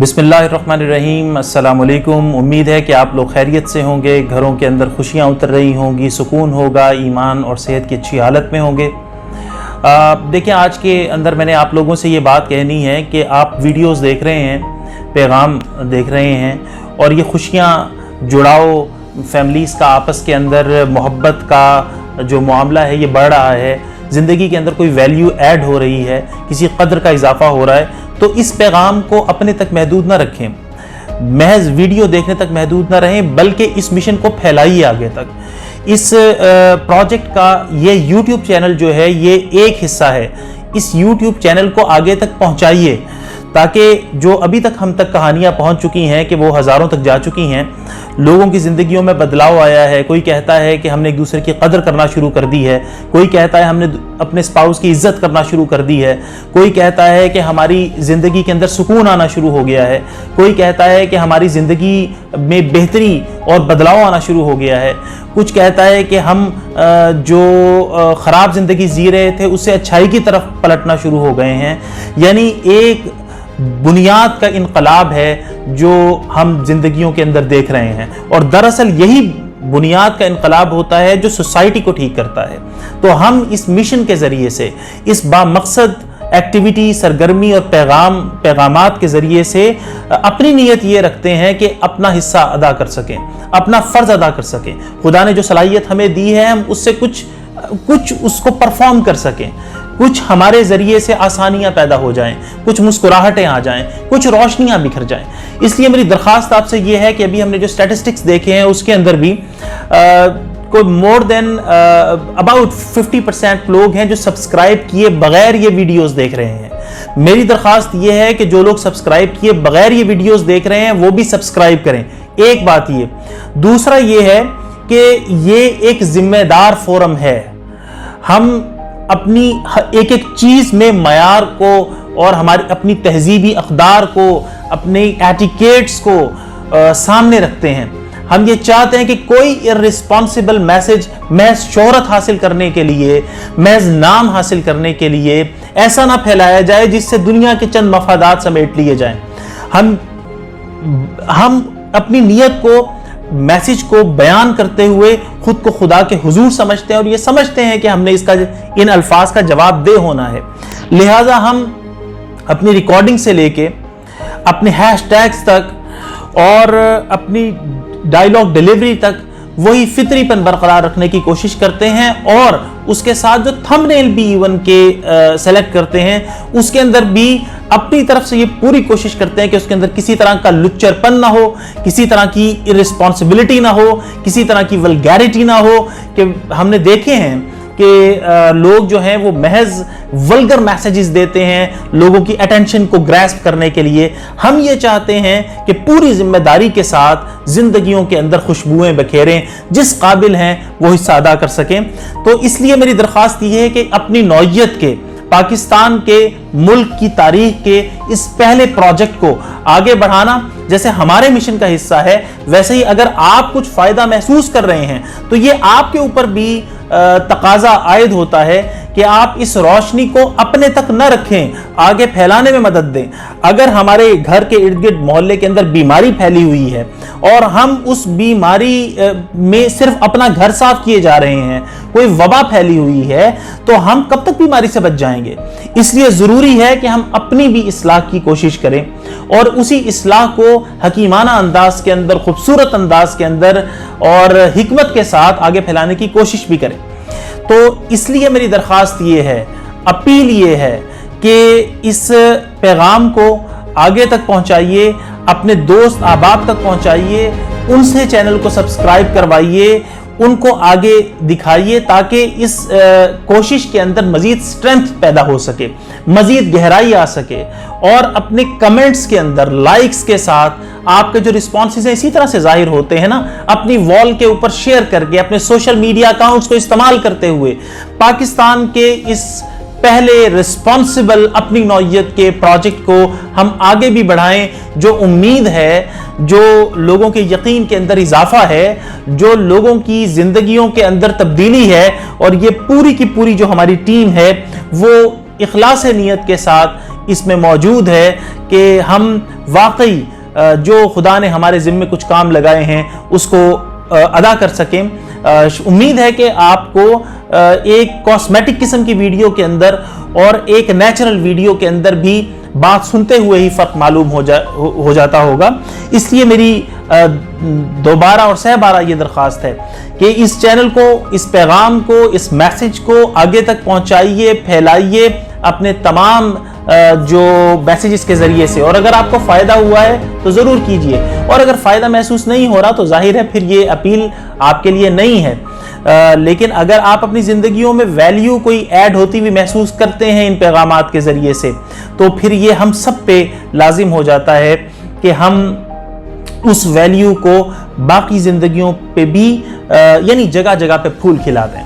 बिस्मिल्लाहिर्रहमानिर्रहीम। अस्सलाम वालेकुम। उम्मीद है कि आप लोग खैरियत से होंगे, घरों के अंदर खुशियाँ उतर रही होंगी, सुकून होगा, ईमान और सेहत की अच्छी हालत में होंगे। देखिए, आज के अंदर मैंने आप लोगों से ये बात कहनी है कि आप वीडियोस देख रहे हैं, पैगाम देख रहे हैं और ये खुशियाँ, जुड़ाव, फैमिलीज़ का आपस के अंदर मोहब्बत का जो मामला है ये बढ़ रहा है, ज़िंदगी के अंदर कोई वैल्यू ऐड हो रही है, किसी कदर का इजाफा हो रहा है, तो इस पैगाम को अपने तक महदूद ना रखें, महज वीडियो देखने तक महदूद ना रहें, बल्कि इस मिशन को फैलाइए आगे तक। इस प्रोजेक्ट का ये YouTube चैनल जो है ये एक हिस्सा है। इस YouTube चैनल को आगे तक पहुंचाइए ताकि जो अभी तक हम तक कहानियां पहुंच चुकी हैं कि वो हज़ारों तक जा चुकी हैं, लोगों की ज़िंदगियों में बदलाव आया है। कोई कहता है कि हमने एक दूसरे की कदर करना शुरू कर दी है, कोई कहता है हमने अपने स्पाउस की इज़्ज़त करना शुरू कर दी है, कोई कहता है कि हमारी ज़िंदगी के अंदर सुकून आना शुरू हो गया है, कोई कहता है कि हमारी ज़िंदगी में बेहतरी और बदलाव आना शुरू हो गया है, कुछ कहता है कि हम जो ख़राब ज़िंदगी जी रहे थे उससे अच्छाई की तरफ पलटना शुरू हो गए हैं। यानी एक बुनियाद का इनकलाब है जो हम जिंदगियों के अंदर देख रहे हैं, और दरअसल यही बुनियाद का इनकलाब होता है जो सोसाइटी को ठीक करता है। तो हम इस मिशन के ज़रिए से, इस बामकसद एक्टिविटी, सरगर्मी और पैगामात के ज़रिए से अपनी नीयत ये रखते हैं कि अपना हिस्सा अदा कर सकें, अपना फ़र्ज़ अदा कर सकें। खुदा ने जो सलाहियत हमें दी है हम उससे कुछ उसको परफॉर्म कर सकें, कुछ हमारे ज़रिए से आसानियाँ पैदा हो जाएं, कुछ मुस्कुराहटें आ जाएं, कुछ रोशनियाँ बिखर जाएं। इसलिए मेरी दरख्वास्त आपसे ये है कि अभी हमने जो स्टैटिस्टिक्स देखे हैं उसके अंदर भी कोई मोर देन अबाउट 50% लोग हैं जो सब्सक्राइब किए बगैर ये वीडियोस देख रहे हैं। मेरी दरख्वास्त ये है कि जो लोग सब्सक्राइब किए बगैर ये वीडियोस देख रहे हैं वो भी सब्सक्राइब करें। एक बात ये, दूसरा ये है कि ये एक जिम्मेदार फोरम है। हम अपनी एक एक चीज़ में मयार को और हमारी अपनी तहजीबी अक़दार को, अपने एटिकेट्स को सामने रखते हैं। हम ये चाहते हैं कि कोई इर्रिस्पॉन्सिबल मैसेज महज शोहरत हासिल करने के लिए, महज नाम हासिल करने के लिए ऐसा ना फैलाया जाए जिससे दुनिया के चंद मफादात समेट लिए जाएं। हम अपनी नीयत को, मैसेज को बयान करते हुए खुद को खुदा के हुजूर समझते हैं और ये समझते हैं कि हमने इसका इन अल्फाज का जवाब दे होना है। लिहाजा हम अपनी रिकॉर्डिंग से लेके अपने हैशटैग्स तक और अपनी डायलॉग डिलीवरी तक वही फितरीपन बरकरार रखने की कोशिश करते हैं, और उसके साथ जो थंबनेल भी इवन के सेलेक्ट करते हैं उसके अंदर भी अपनी तरफ से ये पूरी कोशिश करते हैं कि उसके अंदर किसी तरह का लुच्चरपन ना हो, किसी तरह की इर्रिस्पॉन्सिबिलिटी ना हो, किसी तरह की वल्गैरिटी ना हो। कि हमने देखे हैं कि लोग जो हैं वो महज वल्गर मैसेजेस देते हैं लोगों की अटेंशन को ग्रैस्प करने के लिए। हम ये चाहते हैं कि पूरी जिम्मेदारी के साथ जिंदगियों के अंदर खुशबुएं बखेरें, जिस काबिल हैं वो हिस्सा अदा कर सकें। तो इसलिए मेरी दरख्वास्त ये है कि अपनी नौइयत के, पाकिस्तान के मुल्क की तारीख के इस पहले प्रोजेक्ट को आगे बढ़ाना जैसे हमारे मिशन का हिस्सा है, वैसे ही अगर आप कुछ फ़ायदा महसूस कर रहे हैं तो ये आपके ऊपर भी तकाजा आयद होता है कि आप इस रोशनी को अपने तक न रखें, आगे फैलाने में मदद दें। अगर हमारे घर के इर्द गिर्द मोहल्ले के अंदर बीमारी फैली हुई है और हम उस बीमारी में सिर्फ अपना घर साफ किए जा रहे हैं, कोई वबा फैली हुई है, तो हम कब तक बीमारी से बच जाएंगे। इसलिए ज़रूरी है कि हम अपनी भी इस्लाह की कोशिश करें और उसी इस्लाह को हकीमाना अंदाज के अंदर, खूबसूरत अंदाज के अंदर और हिकमत के साथ आगे फैलाने की कोशिश भी करें। तो इसलिए मेरी दरख्वास्त ये है, अपील ये है कि इस पैगाम को आगे तक पहुंचाइए, अपने दोस्त अहबाब तक पहुंचाइए, उनसे चैनल को सब्सक्राइब करवाइए, उनको आगे दिखाइए ताकि इस कोशिश के अंदर मजीद स्ट्रेंथ पैदा हो सके, मजीद गहराई आ सके। और अपने कमेंट्स के अंदर, लाइक्स के साथ आपके जो रिस्पॉन्सेज हैं इसी तरह से जाहिर होते हैं ना, अपनी वॉल के ऊपर शेयर करके, अपने सोशल मीडिया अकाउंट्स को इस्तेमाल करते हुए पाकिस्तान के इस पहले रिस्पॉन्सिबल अपनी नौइयत के प्रोजेक्ट को हम आगे भी बढ़ाएं। जो उम्मीद है, जो लोगों के यकीन के अंदर इजाफा है, जो लोगों की जिंदगियों के अंदर तब्दीली है, और ये पूरी की पूरी जो हमारी टीम है वो इखलास नीयत के साथ اس میں موجود ہے کہ ہم واقعی جو خدا نے ہمارے ذمے کچھ کام لگائے ہیں اس کو ادا کر سکیں۔ امید ہے کہ آپ کو ایک کاسمیٹک قسم کی ویڈیو کے اندر اور ایک نیچرل ویڈیو کے اندر بھی بات سنتے ہوئے ہی فرق معلوم ہو جاتا ہوگا۔ اس لیے میری دوبارہ اور سہ بارہ یہ درخواست ہے کہ اس چینل کو، اس پیغام کو، اس میسج کو آگے تک پہنچائیے، پھیلائیے اپنے تمام جو میسیجز کے ذریعے سے، اور اگر آپ کو فائدہ ہوا ہے تو ضرور کیجئے، اور اگر فائدہ محسوس نہیں ہو رہا تو ظاہر ہے پھر یہ اپیل آپ کے لیے نہیں ہے، لیکن اگر آپ اپنی زندگیوں میں ویلیو کوئی ایڈ ہوتی ہوئی محسوس کرتے ہیں ان پیغامات کے ذریعے سے، تو پھر یہ ہم سب پہ لازم ہو جاتا ہے کہ ہم اس ویلیو کو باقی زندگیوں پہ بھی یعنی جگہ جگہ پہ پھول کھلا دیں۔